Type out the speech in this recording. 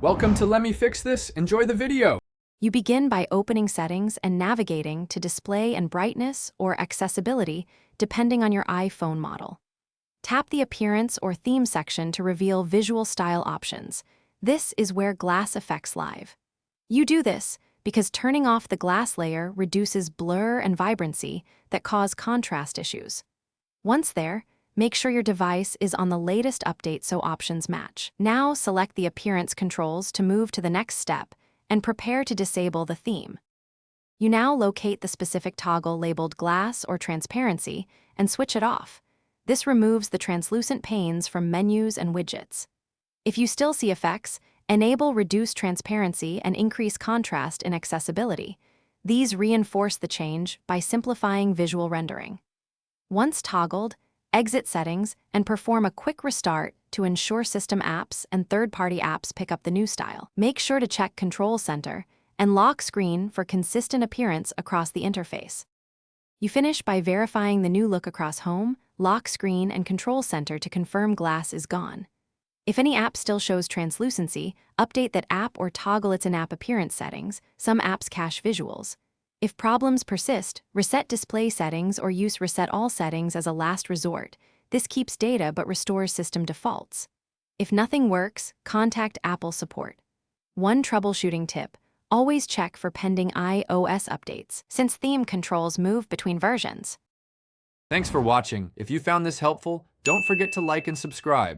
Welcome to Let Me Fix This. Enjoy the video. You begin by opening settings and navigating to display and brightness or accessibility depending on your iPhone model. Tap the Appearance or Theme section to reveal visual style options. This is where glass effects live. You do this because turning off the glass layer reduces blur and vibrancy that cause contrast issues. Once there, make sure your device is on the latest update so options match. Now select the appearance controls to move to the next step and prepare to disable the theme. You now locate the specific toggle labeled glass or transparency and switch it off. This removes the translucent panes from menus and widgets. If you still see effects, enable reduce transparency and increase contrast in accessibility. These reinforce the change by simplifying visual rendering. Once toggled, exit settings and perform a quick restart to ensure system apps and third-party apps pick up the new style. Make sure to check Control Center and lock screen for consistent appearance across the interface. You finish by verifying the new look across Home, Lock Screen, and Control Center to confirm glass is gone. If any app still shows translucency, update that app or toggle its in-app appearance settings. Some apps cache visuals. If problems persist, reset display settings or use reset all settings as a last resort. This keeps data but restores system defaults. If nothing works, contact Apple support. One troubleshooting tip: always check for pending iOS updates, since theme controls move between versions. Thanks for watching. If you found this helpful, don't forget to like and subscribe.